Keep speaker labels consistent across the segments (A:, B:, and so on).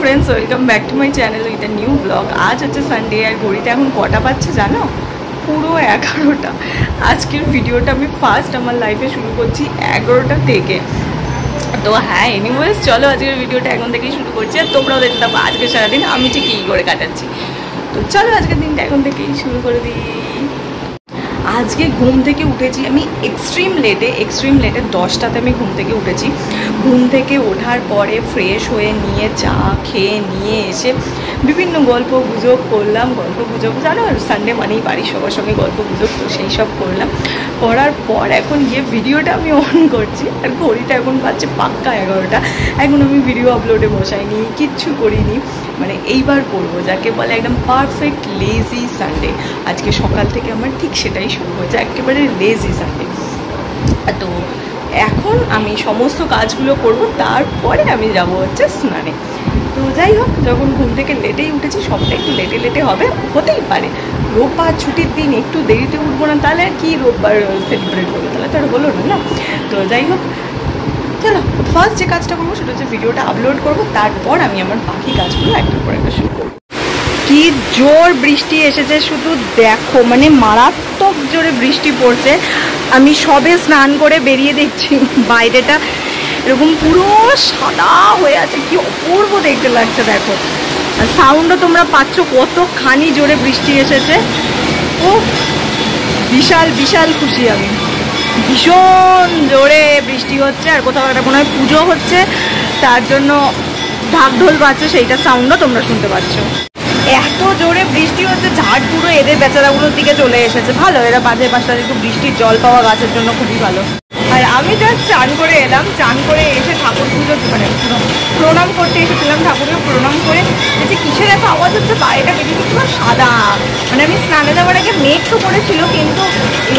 A: Friends, welcome back to my channel with a new blog. আজ হচ্ছে Sunday আর ঘড়িতে এখন কটা পাচ্ছে জানো? পুরো 11টা। আজকের ভিডিওটা আমি ফার্স্ট আমার লাইফে শুরু করছি 11টা থেকে। তো হ্যাঁ, এনিওয়েজ চলো আজকের ভিডিওটা এখন থেকেই শুরু করছি আর তোমরাও দেখতে পাবো আজকে সারাদিন আমি ঠিক কী করে কাটাচ্ছি। তো চলো আজকের দিনটা এখন থেকেই শুরু করে দিই। আজকে ঘুম থেকে উঠেছি আমি এক্সট্রিম লেটে 10টাতে আমি ঘুম থেকে উঠেছি। ঘুম থেকে ওঠার পরে ফ্রেশ হয়ে নিয়ে চা খেয়ে নিয়ে এসে বিভিন্ন গল্প গুজব করলাম। জানো সানডে মানেই বাড়ির সবার সঙ্গে গল্প গুজব, তো সেই সব করলাম। করার পর এখন গিয়ে ভিডিওটা আমি অন করছি আর ঘড়িটা এখন পাচ্ছে পাক্কা 11টা। এখন আমি ভিডিও আপলোডে বসাইনি, কিচ্ছু করিনি, মানে এইবার করবো যাকে বলে একদম পারফেক্ট লেজি সানডে। আজকে সকাল থেকে আমার ঠিক সেটাই শুরু হয়েছে, একেবারে লেজি সানডে। তো এখন আমি সমস্ত কাজগুলো করব, তারপরে আমি যাব হচ্ছে স্নানে। তো যাই হোক, যখন ঘুম থেকে লেটেই উঠেছি, সবটা একটু লেটে হবে, হতেই পারে। রোববার ছুটির দিন একটু দেরিতে উঠবো না, তাহলে আর কি রোববার সেলিব্রেট করবো, তাহলে তো আর হলো না। তো যাই হোক, চলো ফার্স্ট যে কাজটা করবো সেটা হচ্ছে ভিডিওটা আপলোড করবো, তারপর আমি আমার বাকি কাজগুলো একটার পর একটা শুরু করবো। কি জোর বৃষ্টি এসেছে শুধু দেখো, মানে মারাত্মক জোরে বৃষ্টি পড়ছে। আমি সবে স্নান করে বেরিয়ে দেখছি বাইরেটা এরকম পুরো সাদা হয়ে আছে, কি অপূর্ব দেখতে লাগছে দেখো। আর সাউন্ডও তোমরা পাচ্ছ কতখানি জোরে বৃষ্টি এসেছে। ও বিশাল বিশাল খুশি আমি, ভীষণ জোরে বৃষ্টি হচ্ছে। আর কোথাও একটা মনে হয় পুজো হচ্ছে, তার জন্য ঢাক ঢোল বাজছে, সেইটা সাউন্ডও তোমরা শুনতে পাচ্ছ। এত জোরে বৃষ্টি হচ্ছে, ঝাড় পুরো এদের বেচারাগুলোর দিকে চলে এসেছে। ভালো, এরা বাজে পাশে একটু বৃষ্টির জল পাওয়া গাছের জন্য খুবই ভালো। আর আমি জাস্ট চান করে এলাম, চান করে এসে ঠাকুর পুজো মানে প্রণাম করতে এসেছিলাম, ঠাকুরকে প্রণাম করে যে কিসের এত আওয়াজ হচ্ছে, বাইরেটা বেরিয়ে পুরো সাদা। মানে আমি স্নানে যাওয়ার আগে মেঘ তো করেছিল, কিন্তু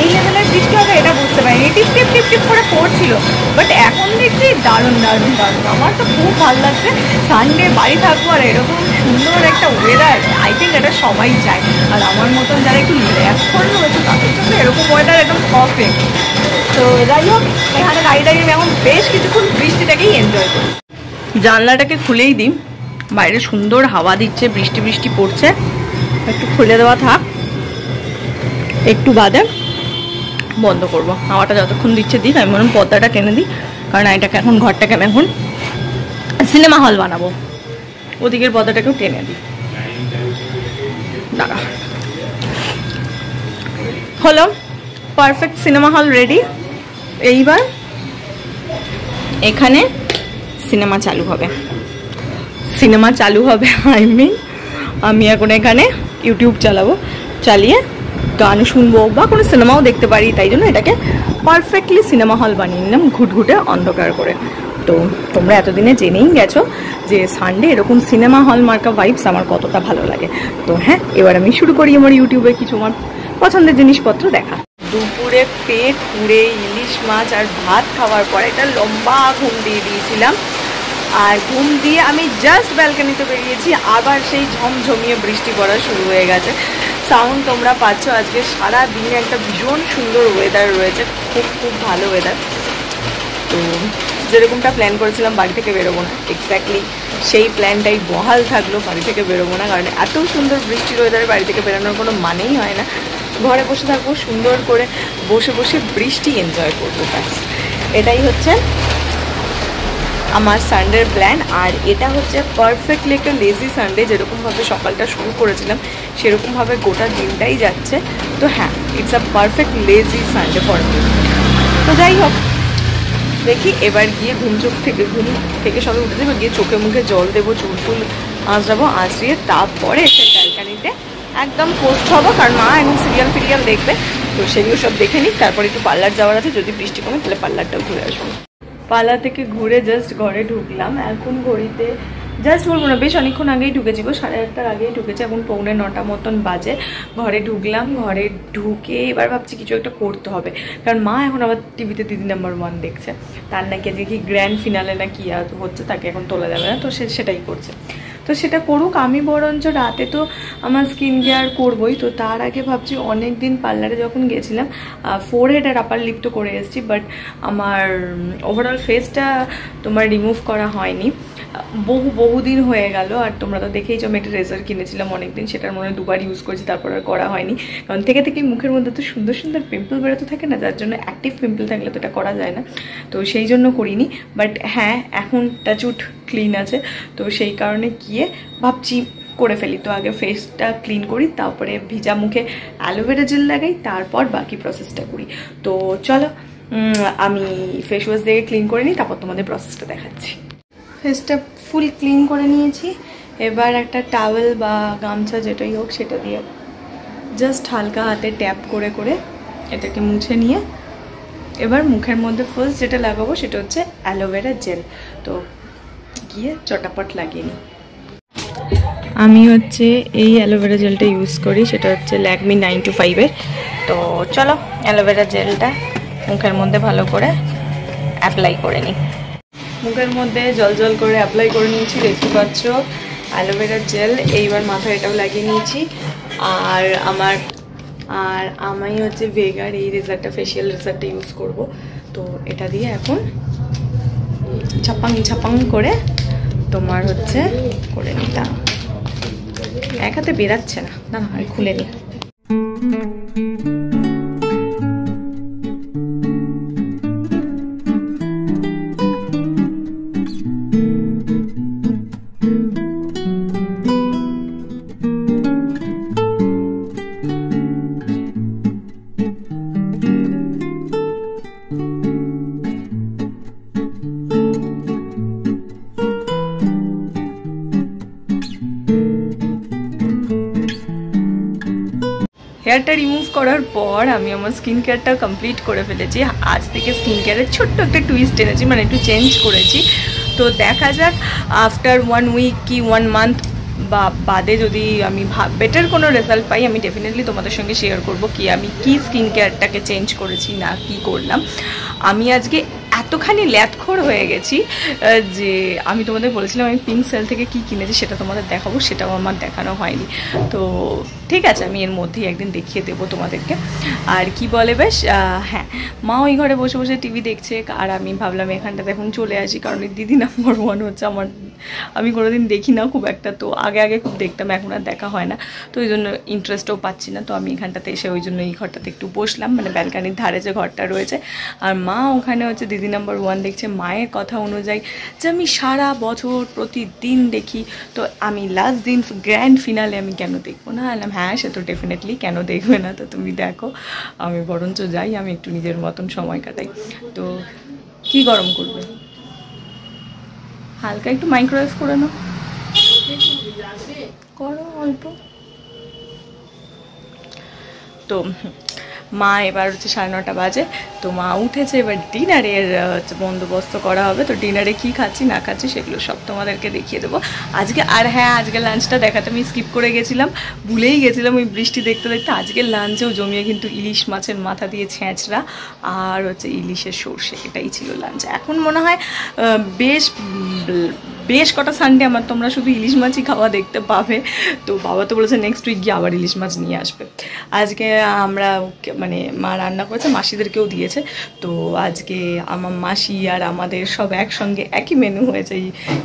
A: এই লেভেলের বৃষ্টি হবে এটা বুঝতে পারিনি। টিপ টিপ টিপ টিপ করে পড়ছিল, বাট এখন দেখছি দারুণ দারুণ দারুণ। আমার তো খুব ভালো লাগছে, সানডে বাড়ি থাকবো আর এরকম সুন্দর একটা ওয়েদার। আই থিঙ্ক এটা সবাই চায়, আর আমার মতন যারা একটু এখন রয়েছে তাদের জন্য এরকম ওয়েদার একদম পারফেক্ট। তো যাই হোক, এখানে দাঁড়িয়ে আমি এখন বেশ কিছুক্ষণ বৃষ্টিটাকেই এনজয় করি। জানলাটাকে খুলেই দিই, বাইরে সুন্দর হাওয়া দিচ্ছে, বৃষ্টি বৃষ্টি পড়ছে। একটু খুলে দেওয়া থাক, একটু বাদে বন্ধ করবো। হাওয়াটা যতক্ষণ দিচ্ছে দিক, আমি মনে পর্দাটা টেনে দিই, কারণ এটাকে এখন ঘরটাকে আমি এখন সিনেমা হল বানাবো। ওদিকের পর্দাটাকেও টেনে দিই। দাঁড়া, হলো পারফেক্ট সিনেমা হল রেডি। এইবার এখানে সিনেমা চালু হবে। আই মিন আমি এখন এখানে ইউটিউব চালাবো, চালিয়ে গান শুনবো বা কোনো সিনেমাও দেখতে পারি। তাই জন্য এটাকে পারফেক্টলি সিনেমা হল বানিয়ে নিলাম, ঘুটঘুটে অন্ধকার করে। তো তোমরা এতদিনে জেনেই গেছো যে সানডে এরকম সিনেমা হল মার্কা ভাইবস আমার কতটা ভালো লাগে। তো হ্যাঁ, এবার আমি শুরু করি আমার ইউটিউবে কিছু আমার পছন্দের জিনিসপত্র দেখা। দুপুরে পেট পুড়ে ইলিশ মাছ আর ভাত খাওয়ার পর একটা লম্বা ঘুম দিয়ে দিয়েছিলাম। আর ঘুম দিয়ে আমি জাস্ট ব্যালকনিতে বেরিয়েছি, আবার সেই ঝমঝমিয়ে বৃষ্টি পড়া শুরু হয়ে গেছে। সাউন্ড তোমরা পাচ্ছ। আজকে সারা দিনে একটা ভীষণ সুন্দর ওয়েদার রয়েছে, খুব খুব ভালো ওয়েদার। তো যেরকমটা প্ল্যান করেছিলাম বাড়ি থেকে বেরোবো না, এক্স্যাক্টলি সেই প্ল্যানটাই বহাল থাকলো। বাড়ি থেকে বেরোবো না, কারণ এত সুন্দর বৃষ্টির ওয়েদারে বাড়ি থেকে বেরোনোর কোনো মানেই হয় না। ঘরে বসে থাকবো, সুন্দর করে বসে বসে বৃষ্টি এনজয় করবো, ব্যাস এটাই হচ্ছে আমার সানডের প্ল্যান। আর এটা হচ্ছে পারফেক্টলি একটা লেজি সানডে। যেরকমভাবে সকালটা শুরু করেছিলাম সেরকমভাবে গোটা দিনটাই যাচ্ছে। তো হ্যাঁ, it's a perfect lazy Sunday for me. তো যাই হোক, দেখি এবার গিয়ে ঘুম থেকে সবাই উঠে দেবো, গিয়ে চোখে মুখে জল দেবো, চুল ফুল আঁচড়াবো, আঁচড়িয়ে তারপরে এসে ব্যালকানিতে একদম পোস্ট হবো, কারণ মা এখন সিরিয়াল দেখবে। তো সেগুলো সব দেখে নিই, তারপরে একটু পার্লার যাওয়ার আছে, যদি বৃষ্টি কমে তাহলে পার্লারটাও ঘুরে আসবো। পার্লার থেকে ঘুরে জাস্ট ঘরে ঢুকলাম। এখন ঘড়িতে জাস্ট বলবো না, বেশ অনেকক্ষণ আগেই ঢুকেছি গো, 8:30টার আগেই ঢুকেছি। এখন 8:45 মতন বাজে। ঘরে ঢুকলাম, ঘরে ঢুকে এবার ভাবছি কিছু একটা করতে হবে, কারণ মা এখন আবার টিভিতে দিদি নাম্বার 1 দেখছে। তার নাকি আজকে কি গ্র্যান্ড ফিনালে না কি হচ্ছে, তাকে এখন তোলা যাবে না, তো সেটাই করছে। তো সেটা করুক, আমি বরঞ্চ রাতে তো আমার স্কিন কেয়ার করবোই। তো তার আগে ভাবছি, অনেক দিন পার্লারে যখন গেছিলাম ফোরহেড আর আপার লিপ তো করে এসেছি, বাট আমার ওভারঅল ফেসটা তোমার রিমুভ করা হয়নি। বহুদিন হয়ে গেল। আর তোমরা তো দেখেইছো আমি একটা রেজার কিনেছিলাম অনেকদিন, সেটার মনে হয় 2বার ইউজ করেছি, তারপর আর করা হয়নি। কারণ থেকে মুখের মধ্যে তো সুন্দর সুন্দর পিম্পল বেরোতে থাকে না, যার জন্য অ্যাক্টিভ পিম্পল থাকলে তো এটা করা যায় না, তো সেই জন্য করিনি। বাট হ্যাঁ, এখন টাচউড ক্লিন আছে, তো সেই কারণে গিয়ে ভাবছি করে ফেলি। তো আগে ফেসটা ক্লিন করি, তারপরে ভিজা মুখে অ্যালোভেরা জেল লাগাই, তারপর বাকি প্রসেসটা করি। তো চলো আমি ফেস ওয়াশ দিয়ে ক্লিন করে নিই, তারপর তোমাদের প্রসেসটা দেখাচ্ছি। ফেসটা ফুল ক্লিন করে নিয়েছি, এবার একটা টাওয়েল বা গামছা যেটাই হোক সেটা দিয়ে জাস্ট হালকা হাতে ট্যাপ করে করে এটাকে মুছে নিয়ে এবার মুখের মধ্যে ফার্স্ট যেটা লাগাবো সেটা হচ্ছে অ্যালোভেরা জেল। তো গিয়ে চটাপট লাগিয়ে নিই। আমি হচ্ছে এই অ্যালোভেরা জেলটা ইউজ করি, সেটা হচ্ছে ল্যাকমি 925-এর। তো চলো অ্যালোভেরা জেলটা মুখের মধ্যে ভালো করে অ্যাপ্লাই করে নিই। মুখের মধ্যে জল জল করে অ্যাপ্লাই করে নিয়েছি, দেখতে পাচ্ছ অ্যালোভেরা জেল। এইবার মাথায় এটাও লাগিয়ে নিয়েছি। আর আমি হচ্ছে ভেগার এই রেজারটা, ফেশিয়াল রেজারটা ইউজ করব। তো এটা দিয়ে এখন ছাপাং করে তোমার হচ্ছে করে নিতাম। এক হাতে বেরাচ্ছে না, না আর খুলে নিই। হেয়ারটা রিমুভ করার পর আমি আমার স্কিন কেয়ারটা কমপ্লিট করে ফেলেছি। আজ থেকে স্কিন কেয়ারের ছোট্ট একটা টুইস্ট এনেছি, মানে একটু চেঞ্জ করেছি। তো দেখা যাক আফটার 1 উইক কি 1 মান্থ বা বাদে যদি আমি বেটার কোনো রেজাল্ট পাই, আমি ডেফিনেটলি তোমাদের সঙ্গে শেয়ার করব কি আমি কি স্কিন কেয়ারটাকে চেঞ্জ করেছি না কি করলাম। আমি আজকে এতখানি ল্যাথখোর হয়ে গেছি যে আমি তোমাদের বলেছিলাম আমি পিঙ্ক সেল থেকে কি কিনেছি সেটা তোমাদের দেখাবো, সেটাও আমার দেখানো হয়নি। তো ঠিক আছে, আমি এর মধ্যেই একদিন দেখিয়ে দেবো তোমাদেরকে। আর কি বলে বেশ, হ্যাঁ, মা ওই ঘরে বসে বসে টিভি দেখছে, আর আমি ভাবলাম এখানটাতে এখন চলে আসি, কারণ দিদি নাম্বার 1 হচ্ছে আমার। আমি কোনোদিন দেখি না খুব একটা, তো আগে খুব দেখতাম, এখন আর দেখা হয় না, তো ওই জন্য ইন্টারেস্টও পাচ্ছি না। তো আমি এখানটাতে এসে ওই জন্য এই ঘরটাতে একটু বসলাম, মানে ব্যালকানির ধারে যে ঘরটা রয়েছে। আর মা ওখানে হচ্ছে দিদি নাম্বার 1 দেখছে। মায়ের কথা অনুযায়ী যে আমি সারা বছর প্রতিদিন দেখি, তো আমি লাস্ট দিন গ্র্যান্ড ফিনালে আমি কেন দেখবো না? বললাম হ্যাঁ, সে তো ডেফিনেটলি কেন দেখবে না, তো তুমি দেখো, আমি বরঞ্চ যাই, আমি একটু নিজের মতন সময় কাটাই। তো কি গরম করবে, হালকা একটু মাইক্রোওয়েভ করে নাও, করো অল্প। তো মা এবার হচ্ছে 9:30 বাজে, তো মা উঠেছে, এবার ডিনারের বন্দোবস্ত করা হবে। তো ডিনারে কি খাচ্ছি না খাচ্ছি সেগুলো সব তোমাদেরকে দেখিয়ে দেবো আজকে। আর হ্যাঁ, আজকে লাঞ্চটা দেখাতে আমি স্কিপ করে গেছিলাম, ভুলেই গেছিলাম ওই বৃষ্টি দেখতে দেখতে। আজকের লাঞ্চেও জমিয়ে কিন্তু ইলিশ মাছের মাথা দিয়ে ছেঁচড়া আর হচ্ছে ইলিশের সর্ষে, এটাই ছিল লাঞ্চ। এখন মনে হয় বেশ কটা সানডে আমার তোমরা শুধু ইলিশ মাছই খাওয়া দেখতে পাবে। তো বাবা তো বলেছে নেক্সট উইক গিয়ে আবার ইলিশ মাছ নিয়ে আসবে। আজকে আমরা মানে মা রান্না করেছে, মাসিদেরকেও দিয়েছে। তো আজকে আমার মাসি আর আমাদের সব একসঙ্গে একই মেনু হয়েছে,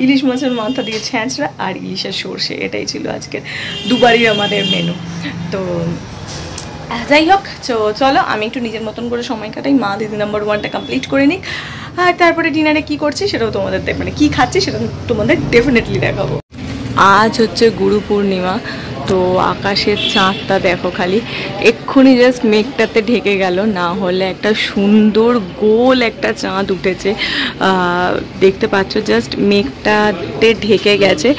A: ইলিশ মাছের মাথা দিয়ে ছেঁচড়া আর ইলিশের সর্ষে, এটাই ছিল আজকের দুবারই আমাদের মেনু। তো যাই হোক, চলো আমি একটু নিজের মতন করে সময় কাটাই, মা দিদি নাম্বার 1টা কমপ্লিট করে নিক, আর তারপরে ডিনারে কি করছি সেটাও তোমাদের মানে কি খাচ্ছি সেটা তোমাদের ডেফিনেটলি দেখাবো। আজ হচ্ছে গুরু পূর্ণিমা, তো আকাশের চাঁদটা দেখো খালি, এক্ষুনি জাস্ট মেঘটাতে ঢেকে গেল, না হলে একটা সুন্দর গোল একটা চাঁদ উঠেছে, দেখতে পাচ্ছ জাস্ট মেঘটাতে ঢেকে গেছে,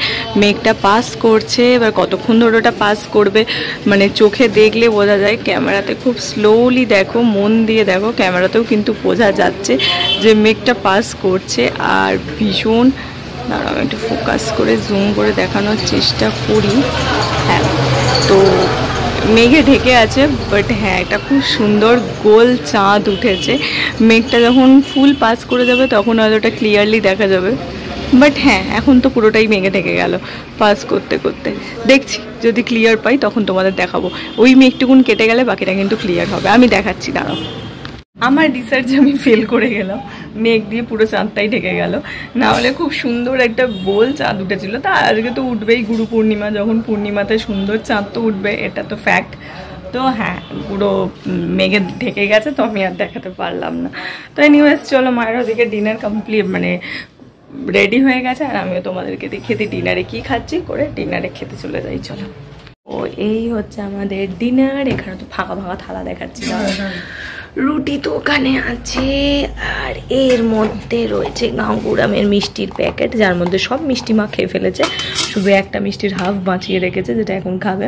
A: মেঘটা পাস করছে। এবার কতক্ষণ ধরে ওটা পাস করবে মানে চোখে দেখলে বোঝা যায়, ক্যামেরাতে খুব স্লোলি দেখো, মন দিয়ে দেখো, ক্যামেরাতেও কিন্তু বোঝা যাচ্ছে যে মেঘটা পাস করছে। আর ভীষণ, দাঁড়াও একটু ফোকাস করে জুম করে দেখানোর চেষ্টা করি। হ্যাঁ, তো মেঘে ঢেকে আছে, বাট হ্যাঁ এটা খুব সুন্দর গোল চাঁদ উঠেছে। মেঘটা যখন ফুল পাস করে যাবে তখন হয়তো ওটা ক্লিয়ারলি দেখা যাবে, বাট হ্যাঁ এখন তো পুরোটাই মেঘে ঢেকে গেল পাস করতে করতে। দেখছি যদি ক্লিয়ার পাই তখন তোমাদের দেখাবো, ওই মেঘটুকুন কেটে গেলে বাকিটা কিন্তু ক্লিয়ার হবে, আমি দেখাচ্ছি, দাঁড়াও। আমার রিসার্চ আমি ফেল করে গেলাম, মেঘ দিয়ে পুরো চাঁদটাই ঢেকে গেল। না হলে খুব সুন্দর একটা গোল চাঁদ উঠেছিল। তা আজকে তো উঠবেই, গুরু পূর্ণিমা, যখন পূর্ণিমাতে সুন্দর চাঁদ তো উঠবে, এটা তো ফ্যাক্ট। তো হ্যাঁ, পুরো মেঘে ঢেকে গেছে, তো আমি আর দেখাতে পারলাম না। তো এনিওয়েজ চলো, মায়ের ওদিকে ডিনার কমপ্লিট মানে রেডি হয়ে গেছে, আর আমিও তোমাদেরকে দেখিয়ে দিই ডিনারে কি খাচ্ছি, করে ডিনারে খেতে চলে যাই চলো। ও এই হচ্ছে আমাদের ডিনার। এখানে তো ফাঁকা ফাঁকা থালা দেখাচ্ছি, রুটি তো ওখানে আছে, আর এর মধ্যে রয়েছে গাঙ্গুরামের মিষ্টির প্যাকেট, যার মধ্যে সব মিষ্টি মা খেয়ে ফেলেছে, শুধু একটা মিষ্টির হাফ বাঁচিয়ে রেখেছে, যেটা এখন খাবে।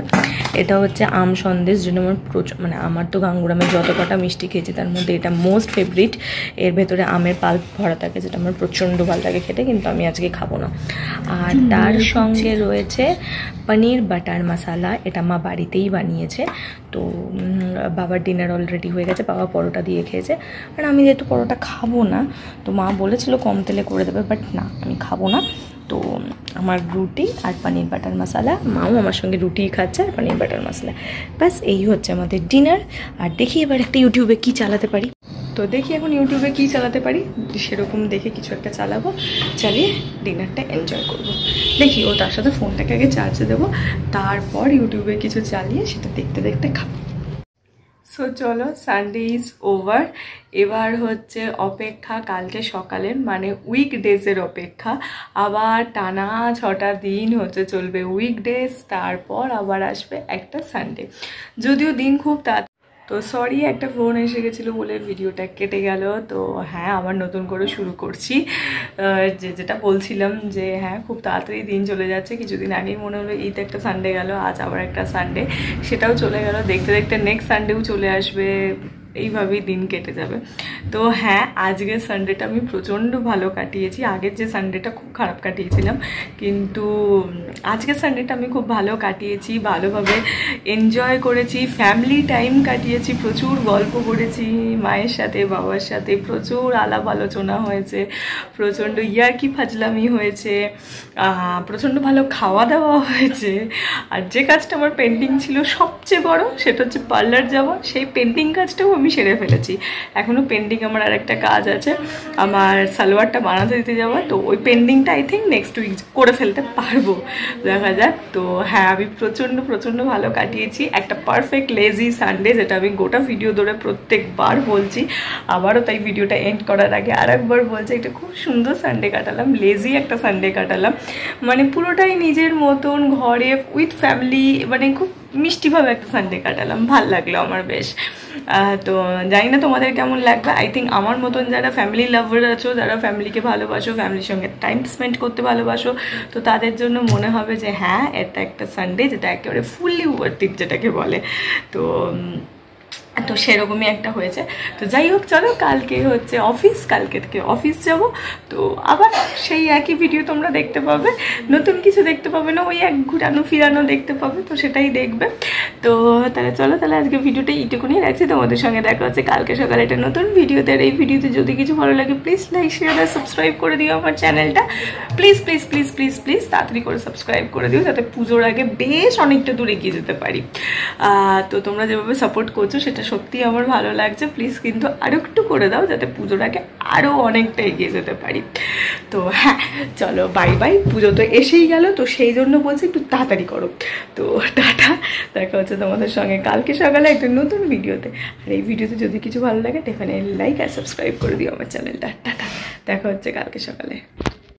A: এটা হচ্ছে আম সন্দেশ, যেটা আমার প্রচুর মানে আমার তো গাঙ্গুরামের যত কটা মিষ্টি খেয়েছি তার মধ্যে এটা মোস্ট ফেভারিট। এর ভেতরে আমের পাল্প ভরা থাকে, যেটা আমার প্রচণ্ড ভালো লাগে খেতে, কিন্তু আমি আজকে খাবো না। আর তার সঙ্গে রয়েছে পনির বাটার মশালা, এটা মা বাড়িতেই বানিয়েছে। তো বাবার ডিনার অলরেডি হয়ে গেছে, বাবা পরোটা দিয়ে খেয়েছে, আর আমি যেহেতু পরোটা খাবো না, তো মা বলেছিল কম তেলে করে দেবে, বাট না, আমি খাবো না। তো আমার রুটি আর পনির বাটার মশালা, মাও আমার সঙ্গে রুটিই খাচ্ছে আর পনির বাটার মশলা, ব্যাস এই হচ্ছে আমাদের ডিনার। আর দেখি এবার একটা ইউটিউবে কি চালাতে পারি। তো দেখি এখন ইউটিউবে কি চালাতে পারি, সেরকম দেখে কিছু একটা চালাবো, চালিয়ে ডিনারটা এনজয় করবো। দেখি, ও তার সাথে ফোনটাকে আগে চার্জে দেবো, তারপর ইউটিউবে কিছু চালিয়ে সেটা দেখতে দেখতে খাবো। সো চলো, সানডে ইজ ওভার। এবার হচ্ছে অপেক্ষা কালকে সকালের, মানে উইকডেজের অপেক্ষা। আবার টানা 6টা দিন হচ্ছে চলবে উইকডেজ, তারপর আবার আসবে একটা সানডে। যদিও দিন খুব তো সরি, একটা ফোন এসে গেছিলো বলে ভিডিওটা কেটে গেল। তো হ্যাঁ, আবার নতুন করে শুরু করছি। যেটা বলছিলাম যে হ্যাঁ, খুব তাড়াতাড়ি দিন চলে যাচ্ছে। কিছুদিন আগেই মনে হলো ঈদ একটা সানডে গেল, আজ আবার একটা সানডে, সেটাও চলে গেল। দেখতে দেখতে নেক্সট সানডেও চলে আসবে, এইভাবেই দিন কেটে যাবে। তো হ্যাঁ, আজকের সানডেটা আমি প্রচণ্ড ভালো কাটিয়েছি। আগের যে সানডেটা খুব খারাপ কাটিয়েছিলাম, কিন্তু আজকের সানডেটা আমি খুব ভালো কাটিয়েছি, ভালোভাবে এনজয় করেছি, ফ্যামিলি টাইম কাটিয়েছি, প্রচুর গল্প করেছি মায়ের সাথে, বাবার সাথে, প্রচুর আলাপ আলোচনা হয়েছে, প্রচণ্ড ইয়ার্কি ফাজলামি হয়েছে, প্রচণ্ড ভালো খাওয়া দাওয়া হয়েছে। আর যে কাজটা আমার পেন্ডিং ছিল সবচেয়ে বড়, সেটা হচ্ছে পার্লার যাওয়া, সেই পেন্ডিং কাজটাও আমি সেরে ফেলেছি। এখনও পেন্ডিং আমার আর একটা কাজ আছে, আমার সালোয়ারটা বানাতে দিতে যাওয়া, তো ওই পেন্ডিংটা আই থিঙ্ক নেক্সট উইক করে ফেলতে পারবো, দেখা যাক। তো হ্যাঁ, আমি প্রচণ্ড ভালো কাটিয়েছি একটা পারফেক্ট লেজি সানডে, যেটা আমি গোটা ভিডিও ধরে প্রত্যেকবার বলছি, আবারও তাই ভিডিওটা এন্ড করার আগে আর একবার বলছি, একটা খুব সুন্দর সানডে কাটালাম, লেজি একটা সানডে কাটালাম, মানে পুরোটাই নিজের মতন ঘরে উইথ ফ্যামিলি, মানে খুব মিষ্টিভাবে একটা সানডে কাটালাম, ভাল লাগলো আমার বেশ। তো জানি না তোমাদের কেমন লাগবে। আই থিঙ্ক আমার মতন যারা ফ্যামিলি লাভার আছো, যারা ফ্যামিলিকে ভালোবাসো, ফ্যামিলির সঙ্গে টাইম স্পেন্ড করতে ভালোবাসো, তো তাদের জন্য মনে হবে যে হ্যাঁ, এটা একটা সানডে যেটা একেবারে ফুললি ওয়ার্থ ইট, যেটাকে বলে। তো সেরকমই একটা হয়েছে। তো যাই হোক, চলো, কালকে হচ্ছে অফিস, কালকে থেকে অফিস যাব। তো আবার সেই একই ভিডিও তোমরা দেখতে পাবে, নতুন কিছু দেখতে পাবে না, ওই এক ঘুরানো ফিরানো দেখতে পাবে, তো সেটাই দেখবে। তো তাহলে চলো, তাহলে আজকে ভিডিওটা এইটুকুনি রাখছি, তোমাদের সঙ্গে দেখা হচ্ছে কালকে সকালে একটা নতুন ভিডিওতে। আর এই ভিডিওতে যদি কিছু ভালো লাগে প্লিজ লাইক, শেয়ার আর সাবস্ক্রাইব করে দিও আমার চ্যানেলটা, please please please please please তাড়াতাড়ি করে সাবস্ক্রাইব করে দিও, যাতে পুজোর আগে বেশ অনেকটা দূর এগিয়ে যেতে পারি। তো তোমরা যেভাবে সাপোর্ট করছো সেটা সত্যি আমার ভালো লাগছে, প্লিজ কিন্তু আরও একটু করে দাও, যাতে পুজোর আগে আরও অনেকটা এগিয়ে যেতে পারি। তো হ্যাঁ, চলো, বাই বাই। পুজো তো এসেই গেল, তো সেই জন্য বলছি একটু তাড়াতাড়ি করো। তো টাটা, দেখা হচ্ছে তোমাদের সঙ্গে কালকে সকালে একটা নতুন ভিডিওতে। আর এই ভিডিওতে যদি কিছু ভালো লাগে ডেফিনেটলি লাইক আর সাবস্ক্রাইব করে দিও আমার চ্যানেলটা। টাটা, দেখা হচ্ছে কালকে সকালে।